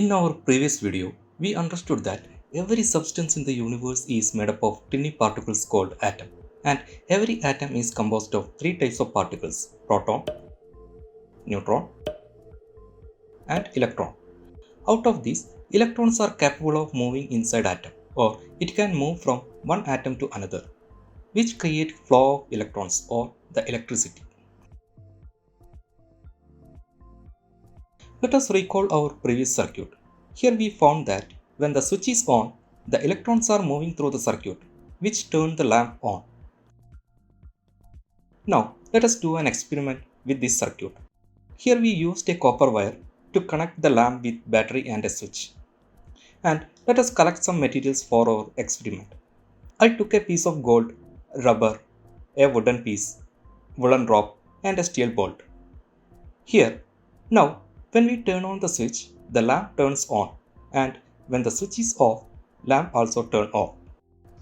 In our previous video, we understood that every substance in the universe is made up of tiny particles called atom, and every atom is composed of three types of particles: proton, neutron, and electron. Out of these, electrons are capable of moving inside atom, or it can move from one atom to another, which create flow of electrons or the electricity. Let us recall our previous circuit. Here we found that when the switch is on, the electrons are moving through the circuit, which turned the lamp on. Now, let us do an experiment with this circuit. Here we used a copper wire to connect the lamp with battery and a switch. And let us collect some materials for our experiment. I took a piece of gold, rubber, a wooden piece, woolen rope, and a steel bolt. Here, now, when we turn on the switch, the lamp turns on, and when the switch is off, lamp also turn off.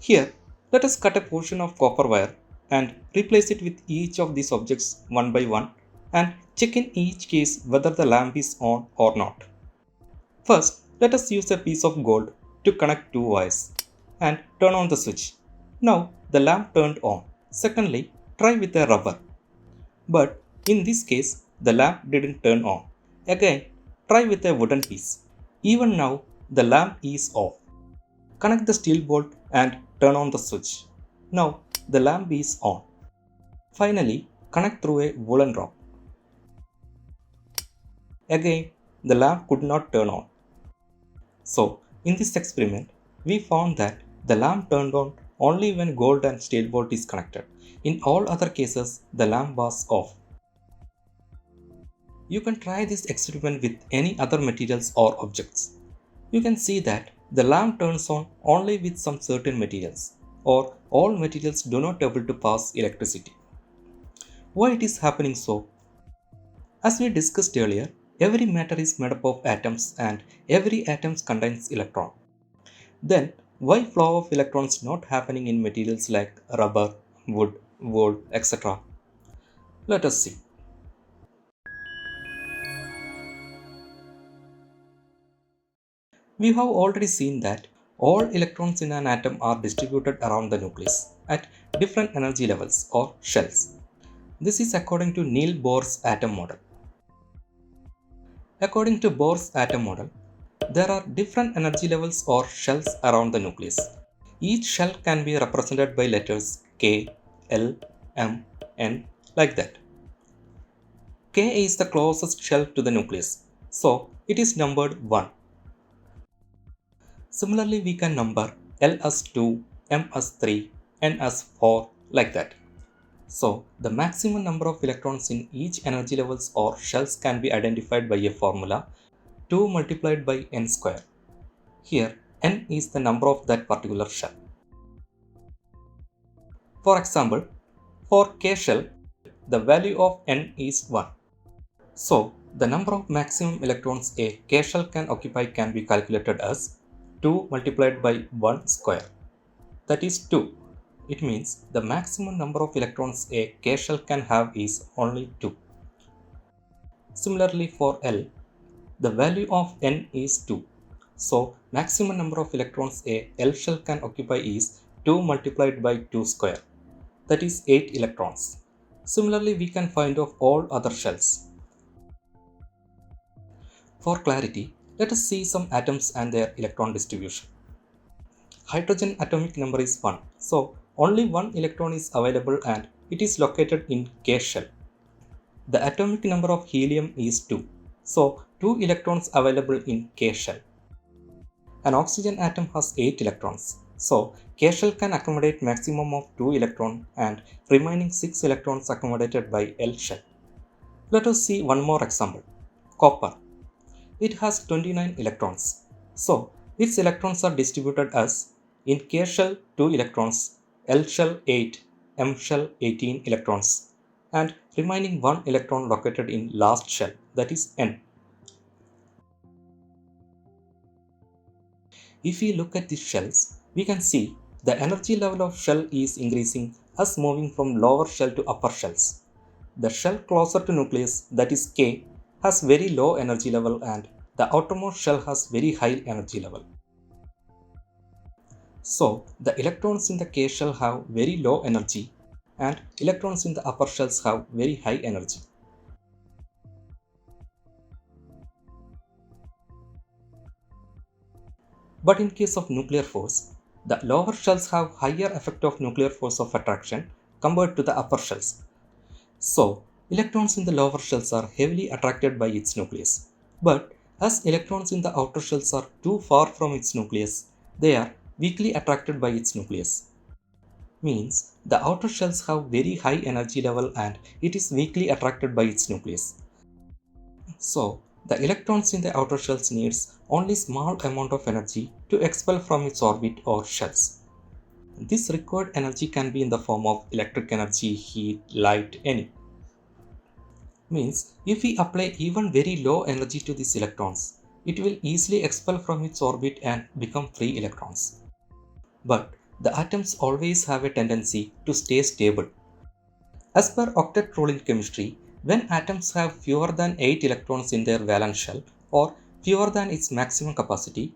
Here, let us cut a portion of copper wire and replace it with each of these objects one by one and check in each case whether the lamp is on or not. First, let us use a piece of gold to connect two wires and turn on the switch. Now, the lamp turned on. Secondly, try with a rubber. But in this case, the lamp didn't turn on. Again, try with a wooden piece. Even now, the lamp is off. Connect the steel bolt and turn on the switch. Now, the lamp is on. Finally, connect through a woolen rope. Again, the lamp could not turn on. So, in this experiment, we found that the lamp turned on only when gold and steel bolt is connected. In all other cases, the lamp was off. You can try this experiment with any other materials or objects. You can see that the lamp turns on only with some certain materials, or all materials do not able to pass electricity. Why it is happening so? As we discussed earlier, every matter is made up of atoms and every atom contains electron. Then why flow of electrons not happening in materials like rubber, wood, wool, etc.? Let us see. We have already seen that all electrons in an atom are distributed around the nucleus at different energy levels or shells. This is according to Niels Bohr's atom model. According to Bohr's atom model, there are different energy levels or shells around the nucleus. Each shell can be represented by letters K, L, M, N, like that. K is the closest shell to the nucleus, so it is numbered 1. Similarly, we can number L as 2, M as 3, N as 4, like that. So, the maximum number of electrons in each energy levels or shells can be identified by a formula 2 multiplied by n square. Here, n is the number of that particular shell. For example, for K shell, the value of n is 1. So, the number of maximum electrons a K shell can occupy can be calculated as 2 multiplied by 1 square. That is 2. It means the maximum number of electrons a K shell can have is only 2. Similarly for L, the value of n is 2. So maximum number of electrons a L shell can occupy is 2 multiplied by 2 square. That is 8 electrons. Similarly, we can find of all other shells. For clarity, let us see some atoms and their electron distribution. Hydrogen atomic number is 1. So only one electron is available and it is located in K shell. The atomic number of helium is 2. So 2 electrons available in K shell. An oxygen atom has 8 electrons. So K shell can accommodate maximum of 2 electrons and remaining 6 electrons accommodated by L shell. Let us see one more example. Copper. It has 29 electrons. So its electrons are distributed as in K shell 2 electrons, L shell 8, M shell 18 electrons, and remaining 1 electron located in last shell, that is N. If we look at these shells, we can see the energy level of shell is increasing as moving from lower shell to upper shells. The shell closer to nucleus, that is K, has very low energy level and the outermost shell has very high energy level. So, the electrons in the K shell have very low energy and electrons in the upper shells have very high energy. But in case of nuclear force, the lower shells have higher effect of nuclear force of attraction compared to the upper shells. So, electrons in the lower shells are heavily attracted by its nucleus. But as electrons in the outer shells are too far from its nucleus, they are weakly attracted by its nucleus. Means the outer shells have very high energy level and it is weakly attracted by its nucleus. So, the electrons in the outer shells needs only small amount of energy to expel from its orbit or shells. This required energy can be in the form of electric energy, heat, light, any. Means if we apply even very low energy to these electrons, it will easily expel from its orbit and become free electrons. But the atoms always have a tendency to stay stable. As per octet rule in chemistry, when atoms have fewer than 8 electrons in their valence shell or fewer than its maximum capacity,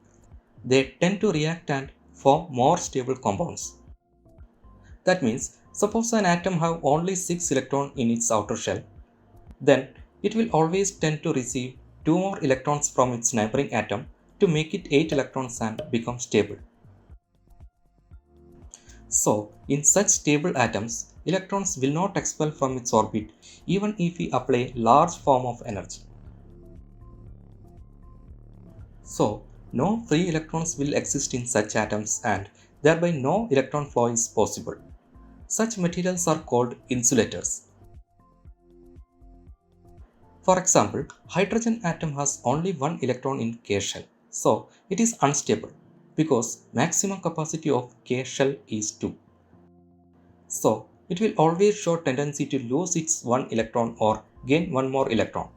they tend to react and form more stable compounds. That means, suppose an atom have only 6 electrons in its outer shell, then it will always tend to receive 2 more electrons from its neighboring atom to make it 8 electrons and become stable. So, in such stable atoms, electrons will not expel from its orbit even if we apply large form of energy. So, no free electrons will exist in such atoms and thereby no electron flow is possible. Such materials are called insulators. For example, hydrogen atom has only one electron in K shell, so it is unstable because maximum capacity of K shell is 2. So it will always show tendency to lose its one electron or gain one more electron.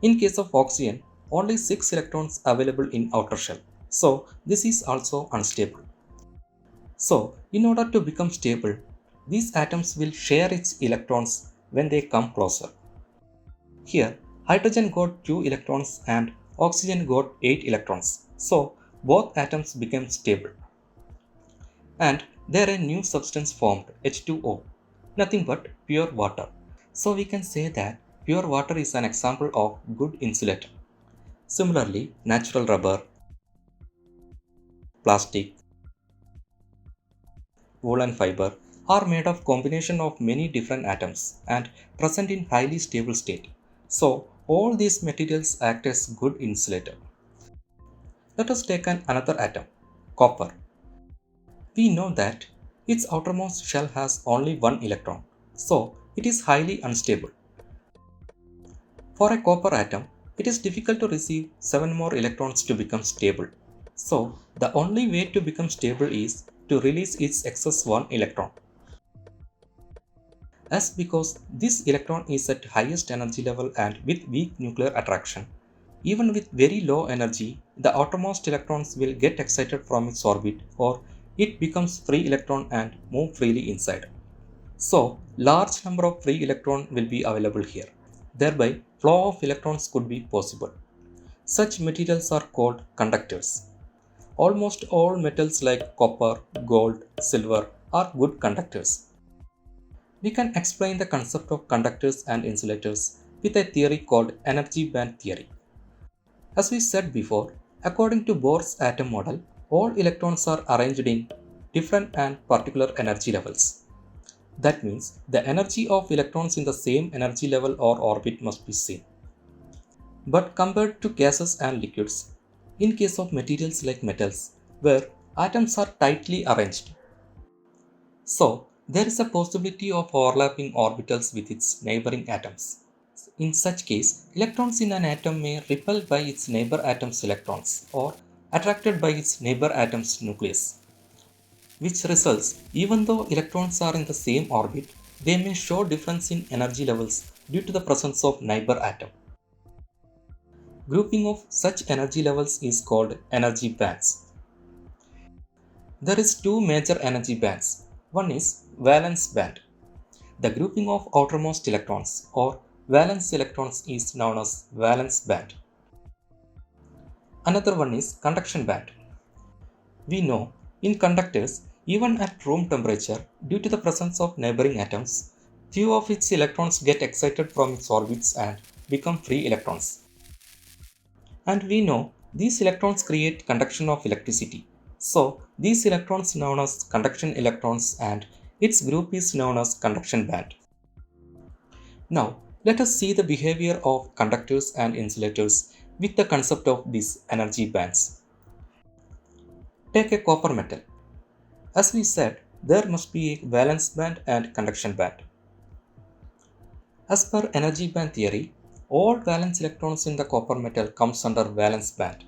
In case of oxygen, only 6 electrons available in outer shell, so this is also unstable. So in order to become stable, these atoms will share its electrons when they come closer. Here, hydrogen got 2 electrons and oxygen got 8 electrons. So, both atoms became stable. And there a new substance formed, H2O, nothing but pure water. So, we can say that pure water is an example of good insulator. Similarly, natural rubber, plastic, woolen fiber are made of combination of many different atoms and present in highly stable state. So all these materials act as good insulator. Let us take another atom, copper. We know that its outermost shell has only one electron, so it is highly unstable. For a copper atom, it is difficult to receive 7 more electrons to become stable. So the only way to become stable is to release its excess one electron. As because this electron is at highest energy level and with weak nuclear attraction, even with very low energy, the outermost electrons will get excited from its orbit or it becomes free electron and move freely inside. So, large number of free electron will be available here. Thereby, flow of electrons could be possible. Such materials are called conductors. Almost all metals like copper, gold, silver are good conductors. We can explain the concept of conductors and insulators with a theory called energy band theory. As we said before, according to Bohr's atom model, all electrons are arranged in different and particular energy levels. That means the energy of electrons in the same energy level or orbit must be same. But compared to gases and liquids, in case of materials like metals, where atoms are tightly arranged, so there is a possibility of overlapping orbitals with its neighboring atoms. In such case, electrons in an atom may repel by its neighbor atom's electrons or attracted by its neighbor atom's nucleus, which results even though electrons are in the same orbit, they may show difference in energy levels due to the presence of neighbor atom. Grouping of such energy levels is called energy bands. There is two major energy bands. One is valence band. The grouping of outermost electrons or valence electrons is known as valence band. Another one is conduction band. We know in conductors, even at room temperature, due to the presence of neighboring atoms, few of its electrons get excited from its orbits and become free electrons. And we know these electrons create conduction of electricity. So these electrons known as conduction electrons and its group is known as conduction band. Now let us see the behavior of conductors and insulators with the concept of these energy bands. Take a copper metal. As we said, there must be a valence band and conduction band. As per energy band theory, all valence electrons in the copper metal comes under valence band.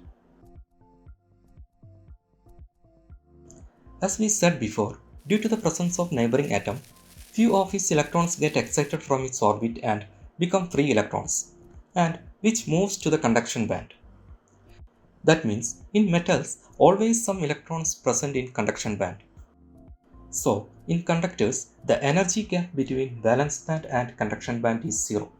As we said before, due to the presence of neighboring atom, few of its electrons get excited from its orbit and become free electrons, and which moves to the conduction band. That means in metals, always some electrons present in conduction band. So, in conductors, the energy gap between valence band and conduction band is zero.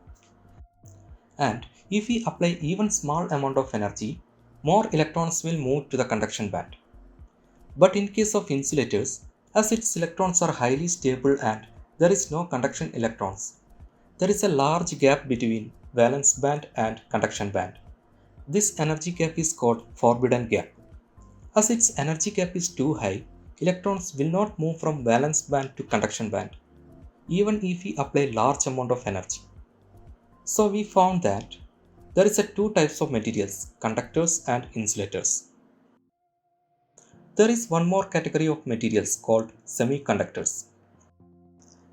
And if we apply even small amount of energy, more electrons will move to the conduction band. But in case of insulators, as its electrons are highly stable and there is no conduction electrons, there is a large gap between valence band and conduction band. This energy gap is called forbidden gap. As its energy gap is too high, electrons will not move from valence band to conduction band, even if we apply large amount of energy. So we found that there is a two types of materials, conductors and insulators. There is one more category of materials called semiconductors.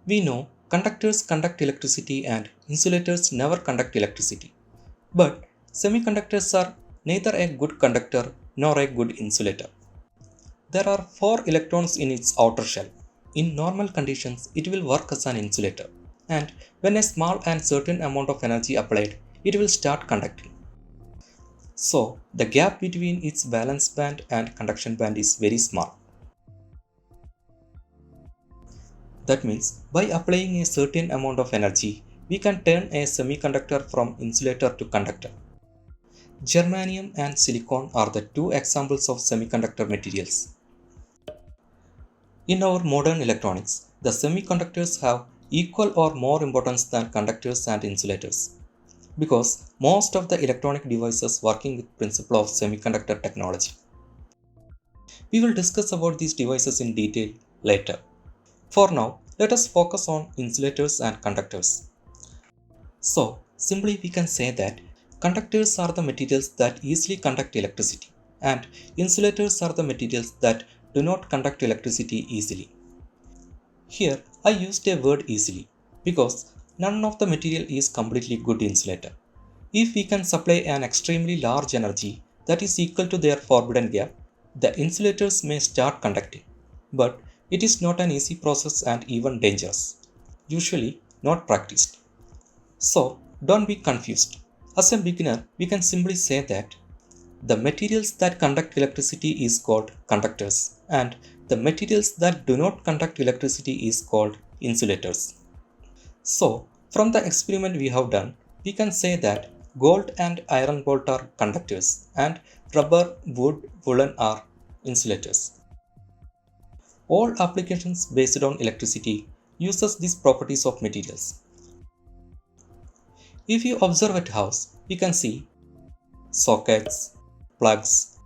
We know conductors conduct electricity and insulators never conduct electricity. But semiconductors are neither a good conductor nor a good insulator. There are 4 electrons in its outer shell. In normal conditions, it will work as an insulator, and when a small and certain amount of energy applied, it will start conducting. So, the gap between its valence band and conduction band is very small. That means, by applying a certain amount of energy, we can turn a semiconductor from insulator to conductor. Germanium and silicon are the two examples of semiconductor materials. In our modern electronics, the semiconductors have equal or more importance than conductors and insulators because most of the electronic devices working with principle of semiconductor technology. We will discuss about these devices in detail later. For now, let us focus on insulators and conductors. So, simply we can say that conductors are the materials that easily conduct electricity and insulators are the materials that do not conduct electricity easily. Here, I used a word easily because none of the material is completely good insulator. If we can supply an extremely large energy that is equal to their forbidden gap, the insulators may start conducting. But it is not an easy process and even dangerous. Usually not practiced. So don't be confused. As a beginner, we can simply say that the materials that conduct electricity is called conductors and the materials that do not conduct electricity is called insulators. So from the experiment we have done, we can say that gold and iron bolt are conductors and rubber, wood, woolen are insulators. All applications based on electricity uses these properties of materials. If you observe at house, you can see sockets, plugs,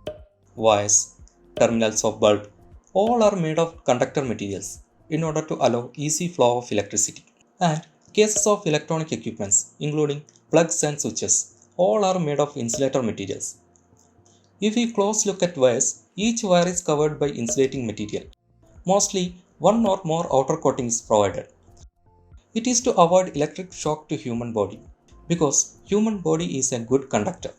wires, terminals of bulb, all are made of conductor materials in order to allow easy flow of electricity. And cases of electronic equipments, including plugs and switches, all are made of insulator materials. If we close look at wires, each wire is covered by insulating material. Mostly, one or more outer coating is provided. It is to avoid electric shock to human body because human body is a good conductor.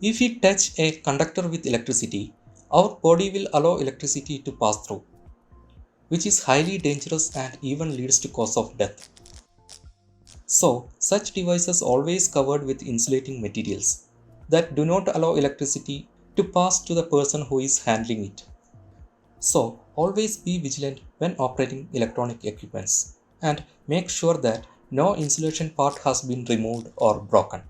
If we touch a conductor with electricity, our body will allow electricity to pass through, which is highly dangerous and even leads to cause of death. So, such devices always covered with insulating materials that do not allow electricity to pass to the person who is handling it. So, always be vigilant when operating electronic equipments and make sure that no insulation part has been removed or broken.